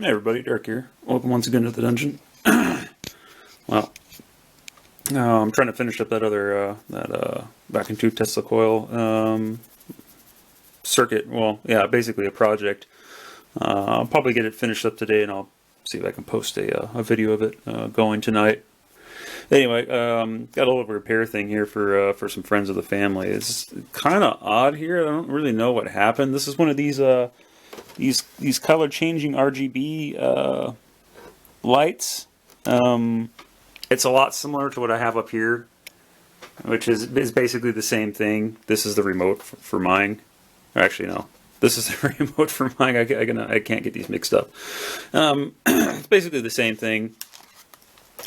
Hey everybody, Derek here. Welcome once again to the dungeon. Well, I'm trying to finish up that other back into Tesla coil circuit. Well, yeah, basically a project. I'll probably get it finished up today, and I'll see if I can post a video of it going tonight. Anyway, got a little repair thing here for some friends of the family. It's kind of odd here. I don't really know what happened. This is one of these color changing RGB lights. It's a lot similar to what I have up here, which is basically the same thing. This is the remote for mine. Actually, no. This is the remote for mine. I can't get these mixed up. It's basically the same thing.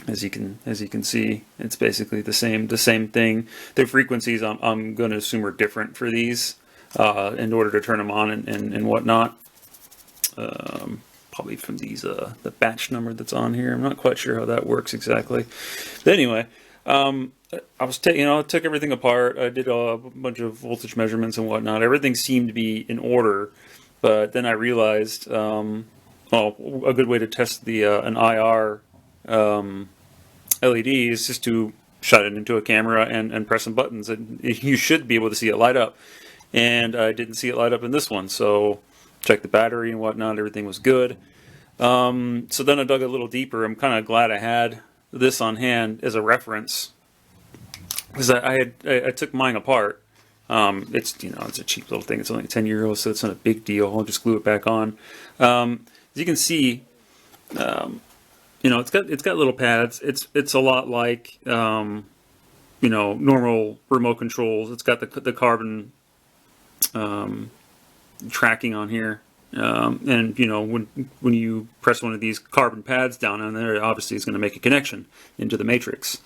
As you can see, it's basically the same thing. The frequencies I'm going to assume are different for these in order to turn them on and whatnot. Probably from these the batch number that's on here. I'm not quite sure how that works exactly. But anyway, I took everything apart. I did a bunch of voltage measurements and whatnot. Everything seemed to be in order, but then I realized, a good way to test the an IR LED is just to shut it into a camera and press some buttons, and you should be able to see it light up. And I didn't see it light up in this one, so checked the battery and whatnot. Everything was good. So then I dug a little deeper. I'm kind of glad I had this on hand as a reference, because I took mine apart. It's a cheap little thing. It's only 10 euros, so it's not a big deal. I'll just glue it back on. As you can see, it's got little pads. It's a lot like normal remote controls. It's got the carbon tracking on here, and when you press one of these carbon pads down on there, obviously it's going to make a connection into the matrix.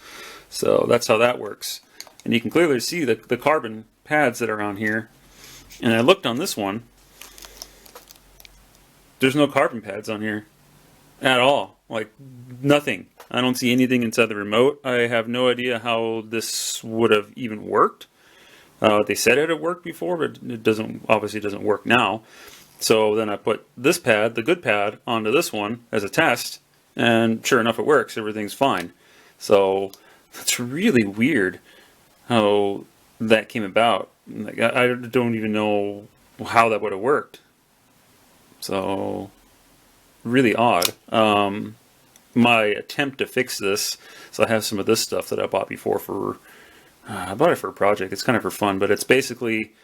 So that's how that works, and you can clearly see the carbon pads that are on here. And I looked on this one. There's no carbon pads on here at all, like nothing. I don't see anything inside the remote. I have no idea how this would have even worked. They said it had worked before, but it obviously doesn't work now. So then I put this pad, the good pad, onto this one as a test, and sure enough it works. Everything's fine. So it's really weird how that came about. Like, I don't even know how that would have worked. So really odd. My attempt to fix this, so I have some of this stuff that I bought before I bought it for a project. It's kind of for fun, but it's basically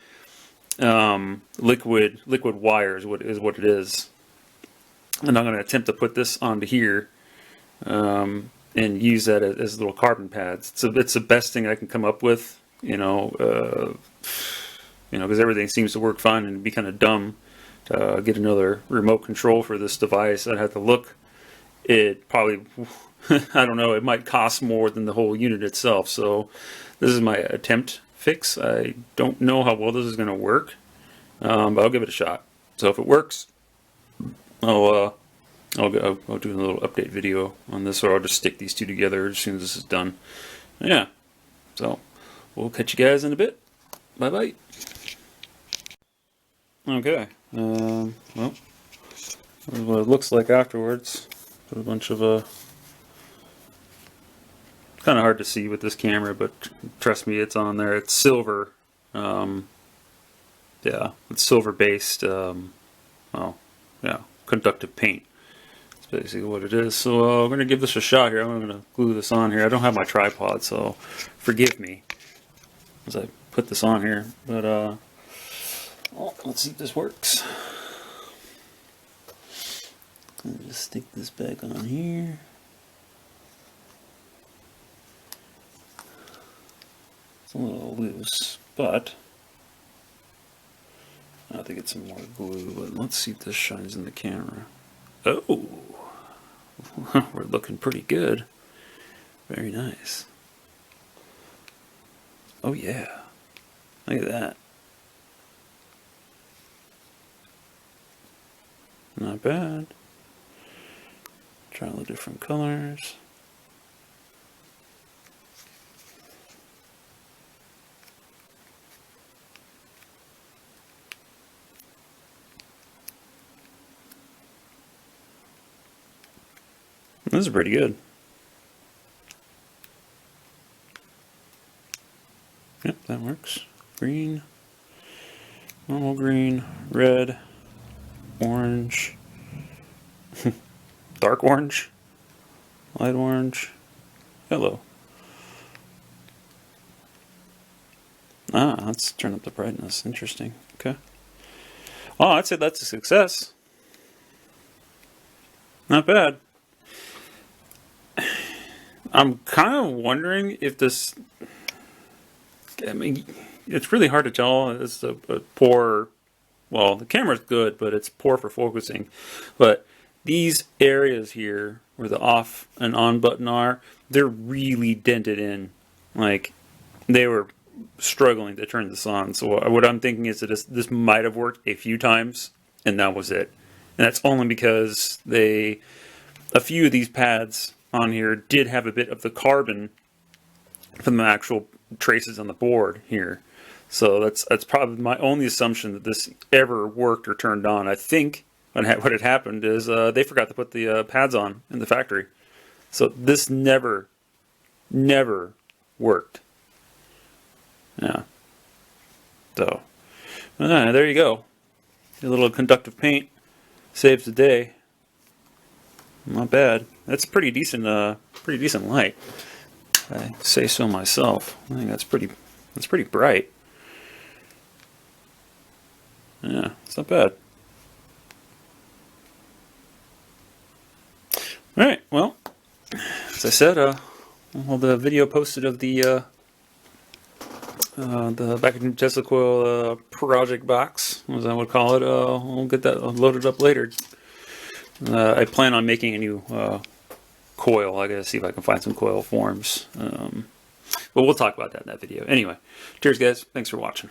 liquid wires. Is what it is. And I'm going to attempt to put this onto here and use that as little carbon pads. It's the best thing I can come up with. Because everything seems to work fine, and it'd be kind of dumb to get another remote control for this device. I'd have to look. It probably, I don't know, it might cost more than the whole unit itself. So this is my attempt fix. I don't know how well this is going to work, but I'll give it a shot. So if it works, I'll do a little update video on this, or I'll just stick these two together as soon as this is done. Yeah, so we'll catch you guys in a bit. Bye bye. Okay, well, this is what it looks like afterwards. Put a bunch of kind of hard to see with this camera, but trust me, it's on there. It's silver. Yeah, it's silver based. Conductive paint. That's basically what it is. So we're gonna give this a shot here. I'm gonna glue this on here. I don't have my tripod, so forgive me as I put this on here. But let's see if this works. Let me just stick this back on here. It's a little loose, but I think it's some more glue. But let's see if this shines in the camera. Oh, we're looking pretty good. Very nice. Oh yeah, look at that. Not bad. Try all the different colors. This is pretty good. Yep, that works. Green, normal green, red, orange, dark orange, light orange, yellow. Ah, let's turn up the brightness. Interesting. Okay. Oh, I'd say that's a success. Not bad. I'm kind of wondering if this... I mean, it's really hard to tell. It's a poor... Well, the camera's good, but it's poor for focusing. But these areas here, where the off and on button are, they're really dented in. Like, they were struggling to turn this on. So what I'm thinking is that this might have worked a few times, and that was it. And that's only because a few of these pads on here did have a bit of the carbon from the actual traces on the board here. So that's probably my only assumption that this ever worked or turned on. I think what had happened is they forgot to put the pads on in the factory. So this never worked. Yeah. So, there you go. A little conductive paint saves the day. Not bad. That's pretty decent light. I say so myself. I think that's pretty bright. Yeah, it's not bad. All right. Well, as I said, well, the video posted of the vacuum Tesla coil project box, as I would call it. We'll get that loaded up later. I plan on making a new coil. I gotta see if I can find some coil forms. But we'll talk about that in that video. Anyway, cheers guys. Thanks for watching.